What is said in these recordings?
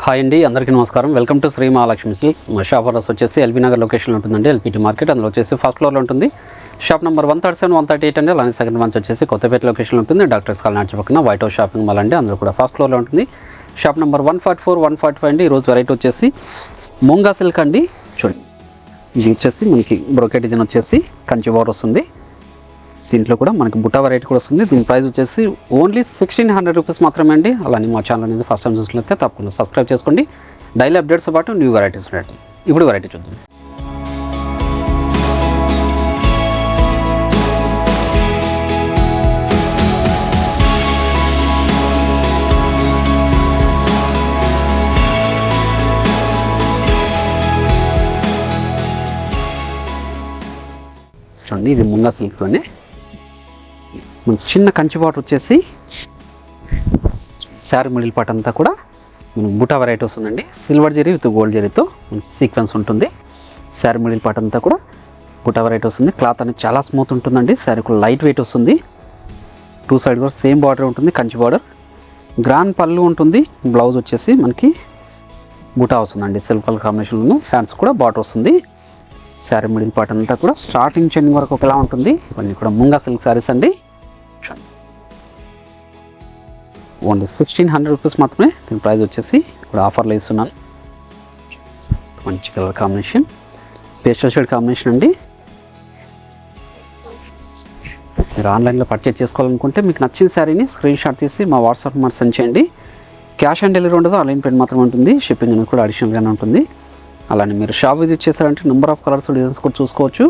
Hi అండి, అందరికీ నమస్కారం. Welcome to Sri Mahalakshmi silks. మా షాప్ అడ్రస్ వచ్చేసి ఎల్బీ నగర్ లొకేషన్లో ఉంటుందండి. ఎల్పిటి మార్కెట్, అందులో వచ్చేసి ఫస్ట్ ఫ్లోర్లో ఉంటుంది. షాప్ నెంబర్ 137, 138 అండి. అలానే సెకండ్ మంత్ వచ్చేసి కొత్తపేట లొకేషన్లో ఉంటుంది. డాక్టర్స్ కాలనీ పక్కన వైట్ హౌస్ షాపింగ్ మాల్ అండి, అందులో కూడా ఫస్ట్ ఫ్లోర్లో ఉంటుంది. షాప్ నెంబర్ 144, 145 అండి. ఈరోజు వెరైటీ వచ్చేసి మూంగా సిల్క్ అండి. చూడండి, ఇది వచ్చేసి మనకి బ్రోకెట్ డిజైన్ వచ్చేసి కంచి బోర్డర్ వస్తుంది. దీంట్లో కూడా మనకి బుట్టా వెరైటీ కూడా వస్తుంది. దీని ప్రైస్ వచ్చేసి ఓన్లీ 1600 రూపీస్ మాత్రమే అండి. అలానే మా ఛానల్ అనేది ఫస్ట్ టైం చూసినట్లయితే తప్పకుండా సబ్స్క్రైబ్ చేసుకోండి. డైలీ అప్డేట్స్తో పాటు న్యూ వెరైటీస్ ఉన్నాయి. ఇప్పుడు వెరైటీ చూద్దాం. చూడండి, ఇది ముంగా సిల్క్లోనే మనకి చిన్న కంచి బార్డర్ వచ్చేసి శారీ మిడిల్ పార్ట్ అంతా కూడా మనకి బుటా వెరైటీ వస్తుందండి. సిల్వర్ జరీ విత్ గోల్డ్ జరీతో సీక్వెన్స్ ఉంటుంది. శారీ మిడిల్ పార్ట్ అంతా కూడా బుటా వెరైటీ వస్తుంది. క్లాత్ అనేది చాలా స్మూత్ ఉంటుందండి. శారీ కూడా లైట్ వెయిట్ వస్తుంది. టూ సైడ్ కూడా సేమ్ బార్డర్ ఉంటుంది, కంచి బార్డర్. గ్రాండ్ పళ్ళు ఉంటుంది. బ్లౌజ్ వచ్చేసి మనకి బుటా వస్తుందండి. సిల్క్ కలర్ కాంబినేషన్లో ఫ్యాన్స్ కూడా బార్డర్ వస్తుంది. శారీ మిడిల్ పార్ట్ అంతా కూడా స్టార్టింగ్ చెండింగ్ వరకు ఒకలా ఉంటుంది. ఇవన్నీ కూడా ముంగా సిల్క్ శారీస్ అండి. ఓన్లీ 1600 రూపీస్ మాత్రమే. దీని ప్రైస్ వచ్చేసి ఇప్పుడు ఆఫర్లో ఇస్తున్నాను. మంచి colour combination, pastel shade combination అండి. మీరు ఆన్లైన్లో పర్చేజ్ చేసుకోవాలనుకుంటే మీకు నచ్చిన శారీని స్క్రీన్ షాట్ తీసి మా వాట్సాప్ నెంబర్ సెండ్ చేయండి. క్యాష్ ఆన్ డెలివరీ ఉండదు, ఆన్లైన్ పేమెంట్ మాత్రమే ఉంటుంది. షిప్పింగ్ అనేది కూడా అడిషనల్గానే ఉంటుంది. అలానే మీరు షాప్ విజిట్ చేశారంటే నెంబర్ ఆఫ్ కలర్స్ డిజైన్స్ కూడా చూసుకోవచ్చు.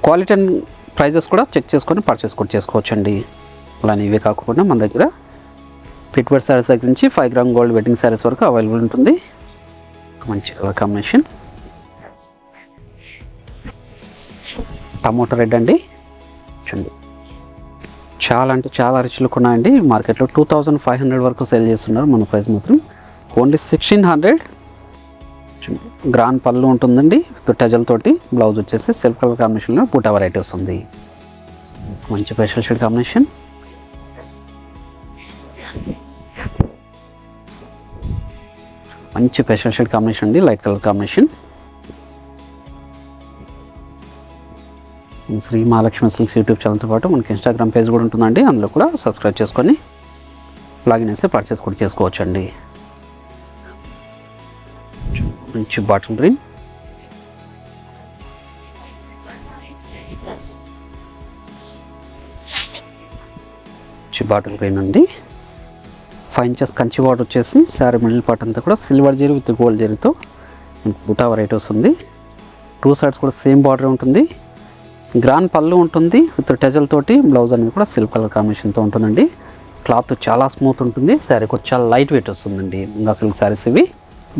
క్వాలిటీ అండ్ ప్రైజెస్ కూడా చెక్ చేసుకొని పర్చేస్ కూడా చేసుకోవచ్చు అండి. అలానే ఇవే కాకుండా మన దగ్గర ఫిట్వేర్ శారీస్ దగ్గర నుంచి 5 గ్రామ్ గోల్డ్ వెడ్డింగ్ శారీస్ వరకు అవైలబుల్ ఉంటుంది. మంచి కలర్ కాంబినేషన్, టమోటా రెడ్ అండి. చూడండి, చాలా అంటే చాలా రిచ్ లుక్ ఉన్నాయండి. మార్కెట్లో 2500 వరకు సేల్ చేస్తున్నారు. మన ప్రైస్ మాత్రం ఓన్లీ 1600. గ్రాండ్ పళ్ళు ఉంటుందండి టజల్ తోటి. బ్లౌజ్ వచ్చేసి సెల్ఫ్ కలర్ కాంబినేషన్లో బూటా వెరైటీ వస్తుంది. మంచి పేస్టల్ షేడ్ కాంబినేషన్, మంచి పేస్టల్ షేడ్ కాంబినేషన్ అండి, light colour combination. Shri Mahalakshmi silks YouTube ఛానల్తో పాటు మనకి ఇన్స్టాగ్రామ్ పేజ్ కూడా ఉంటుందండి. అందులో కూడా సబ్స్క్రైబ్ చేసుకొని లాగిన్ అయితే పర్చేస్ కూడా చేసుకోవచ్చు అండి. మంచి బాటిల్ గ్రీన్, బాటిల్ గ్రీన్ అండి. 5 ఇంచెస్ కంచి బార్డర్ వచ్చేసి శారీ మిడిల్ పార్ట్ అంతా కూడా సిల్వర్ జరీ విత్ గోల్డ్ జరీతో బుటా వెరైటీ వస్తుంది. టూ సైడ్స్ కూడా సేమ్ బార్డర్ ఉంటుంది. గ్రాండ్ పళ్ళు ఉంటుంది విత్ టెజల్ తోటి. బ్లౌజ్ అనేది కూడా సిల్క్ కలర్ కాంబినేషన్తో ఉంటుందండి. క్లాత్ చాలా స్మూత్ ఉంటుంది. శారీ కూడా చాలా లైట్ వెయిట్ వస్తుందండి. ఇంకా సిల్క్ శారీస్ ఇవి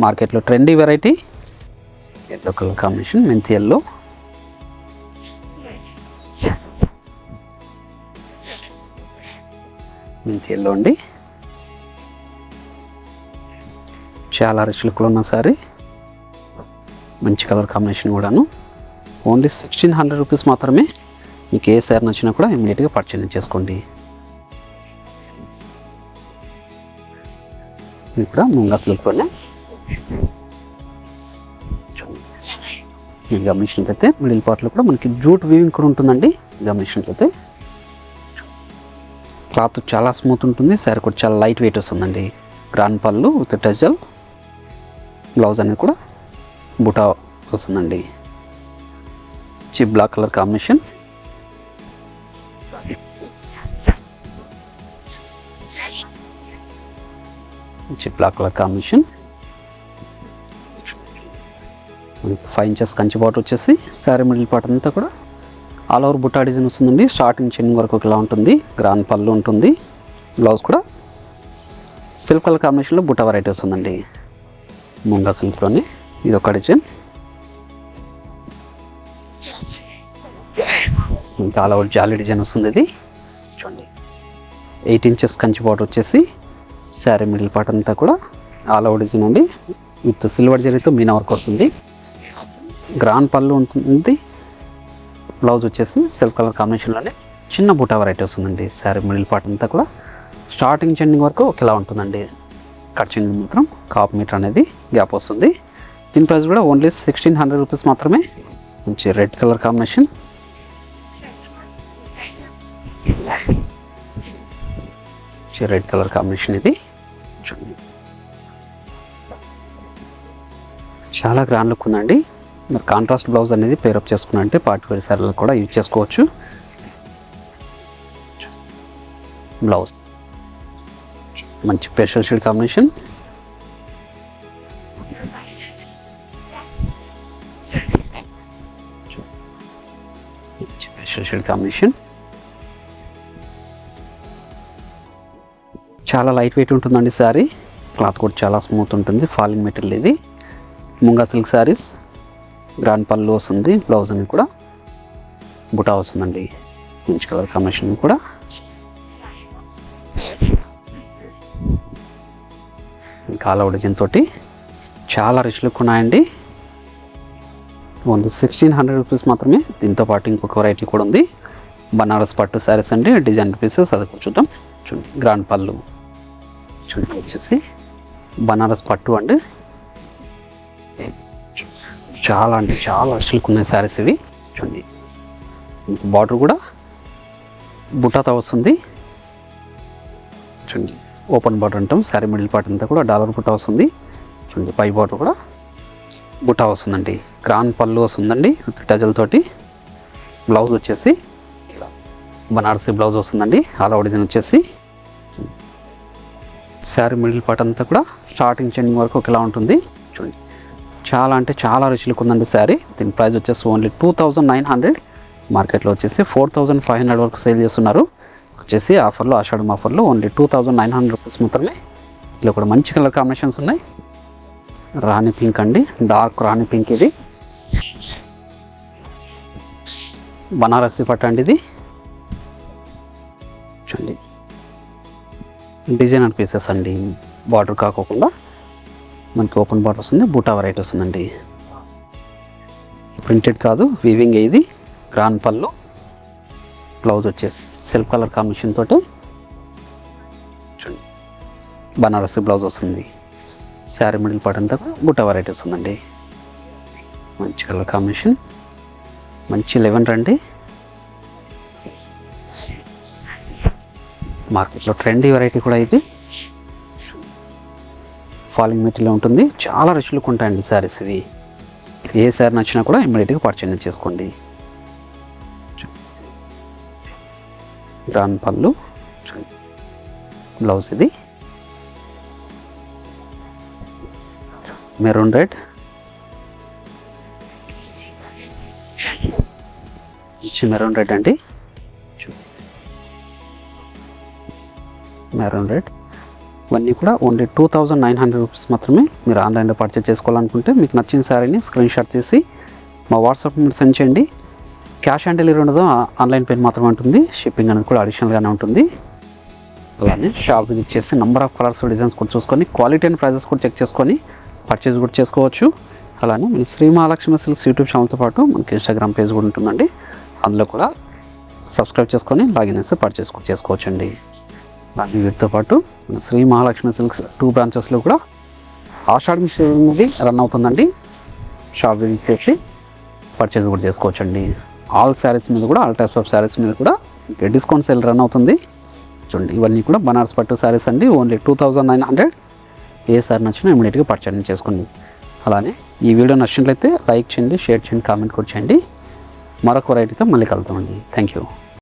మార్కెట్లో trendy variety. Yellow colour combination, మెంతి ఎల్లో. మెంతి ఎల్లో అండి, చాలా రిచ్ లుక్లో ఉన్న సారీ. మంచి కలర్ కాంబినేషన్ కూడాను. ఓన్లీ 1600 రూపీస్ మాత్రమే. మీకు ఏ సారీ నచ్చినా కూడా ఇమీడియట్గా పర్చేజ్ చేసుకోండి. ఇది కూడా ముంగా సిల్క్లోనే. మీరు గమనించినట్లయితే మిడిల్ పార్ట్లో కూడా మనకి జూట్ వీవింగ్ కూడా ఉంటుందండి. గమనించినట్లయితే క్లాత్ చాలా స్మూత్ ఉంటుంది. శారీ కూడా చాలా లైట్ వెయిట్ వస్తుందండి. గ్రాండ్ పళ్ళు విత్ టెజల్. బ్లౌజ్ అనేది కూడా బుటా వస్తుందండి. Black colour combination, black colour combination. 5 inches Kanchi border వచ్చేసి శారీ మిడిల్ పార్ట్ అంతా కూడా ఆల్ ఓవర్ బుట్టా డిజైన్ వస్తుందండి. స్టార్టింగ్ చెండింగ్ వరకు ఒకలా ఉంటుంది. గ్రాండ్ పళ్ళు ఉంటుంది. బ్లౌజ్ కూడా సిల్క్ కలర్ కాంబినేషన్లో బుట్టా వెరైటీ వస్తుందండి. ముంగా సిల్క్లోనే ఇది ఒక డిజైన్. ఇంకా ఆల్ ఓవర్ జాలీ డిజైన్ వస్తుంది. ఇది చూడండి, 8 ఇంచెస్ కంచి బార్డర్ వచ్చేసి శారీ మిడిల్ పార్ట్ అంతా కూడా ఆల్ ఓవర్ డిజైన్ అండి. విత్ సిల్వర్ జరీతో మీనా వర్క్ వస్తుంది. గ్రాండ్ పళ్ళు ఉంటుంది. బ్లౌజ్ వచ్చేసి సెల్ఫ్ కలర్ కాంబినేషన్లోనే చిన్న బూటా వెరైటీ వస్తుందండి. శారీ మిడిల్ పార్ట్ అంతా కూడా స్టార్టింగ్ చెండింగ్ వరకు ఒకేలా ఉంటుందండి. కట్ చెంగు మాత్రం 1/2 మీటర్ అనేది గ్యాప్ వస్తుంది. దీని ప్రైస్ కూడా ఓన్లీ 1600 రూపీస్ మాత్రమే. మంచి red colour combination, red colour combination ఇది చూడండి, చాలా గ్రాండ్ లుక్ ఉందండి. మరి కాంట్రాస్ట్ బ్లౌజ్ అనేది పేరప్ చేసుకున్నారంటే పార్టీ వేర్ శారీలో కూడా యూజ్ చేసుకోవచ్చు. బ్లౌజ్ మంచి pastel shade combination, pastel shade combination, చాలా లైట్ వెయిట్ ఉంటుందండి శారీ. క్లాత్ కూడా చాలా స్మూత్ ఉంటుంది. ఫాలింగ్ మెటీరియల్ ఇది. ముంగా సిల్క్ శారీస్, గ్రాండ్ పళ్ళు వస్తుంది. బ్లౌజ్ అనేది కూడా బుటా వస్తుందండి. మంచి కలర్ కాంబినేషన్ కూడా. కాలా డిజైన్ తోటి చాలా రిచ్ లుక్ ఉన్నాయండి. ఓన్లీ 1600 రూపీస్ మాత్రమే. దీంతో పాటు ఇంకొక వెరైటీ కూడా ఉంది, బనారస్ పట్టు శారీస్ అండి. డిజైన్ పీసెస్ అది కూడా చూద్దాం. చూడండి, గ్రాండ్ పళ్ళు చూడండి, వచ్చేసి బనారస్ పట్టు అండి. చాలా అంటే చాలా సిల్క్ ఉన్నాయి శారీస్ ఇవి. చూడండి, బార్డర్ కూడా బుటాతో వస్తుంది. చూడండి, ఓపెన్ బార్డర్ అంటాం. శారీ మిడిల్ పార్ట్ అంతా కూడా డాలర్ బుటా వస్తుంది. చూడండి, పై బార్డర్ కూడా బుటా వస్తుందండి. గ్రాండ్ పళ్ళు వస్తుందండి టజల్ తోటి. బ్లౌజ్ వచ్చేసి బనారసి బ్లౌజ్ వస్తుందండి. ఆల్ ఓవర్ డిజైన్ వచ్చేసి శారీ మిడిల్ పార్ట్ అంతా కూడా స్టార్టింగ్ చెండింగ్ వరకు ఒకేలా ఉంటుంది. చూడండి, చాలా అంటే చాలా రుచులకు ఉందండి శారీ. దీని ప్రైస్ వచ్చేసి ఓన్లీ 2900. మార్కెట్లో వచ్చేసి 4500 వరకు సేల్ చేస్తున్నారు. వచ్చేసి ఆఫర్లో, ఆషాఢం ఆఫర్లో ఓన్లీ 2900 రూపీస్ మాత్రమే. ఇందులో కూడా మంచి కలర్ కాంబినేషన్స్ ఉన్నాయి. రాణి పింక్ అండి, డార్క్ రాణి పింక్ ఇది. బనారసి పట్టు అండి ఇది. చూడండి, డిజైనర్ పీసెస్ అండి. బార్డర్ కాకోకుండా మనకి ఓపెన్ బార్డర్ వస్తుంది. బూటా వెరైటీ వస్తుందండి. ప్రింటెడ్ కాదు, వీవింగ్ ఇది. గ్రాండ్ పళ్ళు, బ్లౌజ్ వచ్చేసి సెల్ఫ్ కలర్ కాంబినేషన్ తోటి చూడండి, బనారసి బ్లౌజ్ వస్తుంది. శారీ మిడిల్ పార్ట్ అంతా కూడా బూటా వెరైటీ వస్తుందండి. మంచి కలర్ కాంబినేషన్, మంచి లెవెండర్ అండి. మార్కెట్లో ట్రెండీ వెరైటీ కూడా ఇది. ఫాలింగ్ మెటీరియల్ ఉంటుంది. చాలా రిచ్ లుక్ ఉంటాయండి శారీస్ ఇవి. ఏ శారీ నచ్చినా కూడా ఇమ్మీడియట్గా పర్చేజ్ చేసుకోండి. గ్రాండ్ పళ్ళు, బ్లౌజ్ ఇది మెరూన్ రెడ్, మెరూన్ రెడ్ అండి. మెరూన్ రెడ్ ఇవన్నీ కూడా ఓన్లీ 2900 రూపీస్ మాత్రమే. మీరు ఆన్లైన్లో పర్చేజ్ చేసుకోవాలనుకుంటే మీకు నచ్చిన శారీని స్క్రీన్ షాట్ తీసి మా వాట్సాప్ మీరు సెండ్ చేయండి. క్యాష్ ఆన్ డెలివరీ ఉండదు, ఆన్లైన్ పేమెంట్ మాత్రమే ఉంటుంది. షిప్పింగ్ అనేది కూడా అడిషనల్గానే ఉంటుంది. అలానే షాప్ విజిట్ చేసి నెంబర్ ఆఫ్ కలర్స్ డిజైన్స్ కూడా చూసుకొని క్వాలిటీ అండ్ ప్రైజెస్ కూడా చెక్ చేసుకొని పర్చేజ్ కూడా చేసుకోవచ్చు. అలానే మీ శ్రీ మహాలక్ష్మి సిల్క్స్ యూట్యూబ్ ఛానల్తో పాటు మనకి ఇన్స్టాగ్రామ్ పేజ్ కూడా ఉంటుందండి. అందులో కూడా సబ్స్క్రైబ్ చేసుకొని లాగిన్ చేసి పర్చేజ్ కూడా చేసుకోవచ్చండి. అలాగే వీటితో పాటు శ్రీ మహాలక్ష్మి సిల్క్స్ 2 బ్రాంచెస్లో కూడా ఆషాఢం సేల్ అనేది రన్ అవుతుందండి. షాప్ విజిట్ చేసి పర్చేజ్ కూడా చేసుకోవచ్చండి. ఆల్ శారీస్ మీద కూడా, ఆల్ టైప్స్ ఆఫ్ శారీస్ మీద కూడా డిస్కౌంట్ సేల్ రన్ అవుతుంది. చూడండి, ఇవన్నీ కూడా బనారస్ పట్టు శారీస్ అండి. ఓన్లీ 2900. ఏ శారీ నచ్చినా ఇమీడియట్గా పర్చేజ్ చేసుకోండి. అలానే ఈ వీడియో నచ్చినట్లయితే లైక్ చేయండి, షేర్ చేయండి, కామెంట్ కూడా చేయండి. మరొక వెరైటీతో మళ్ళీ కలుద్దామండి. Thank you.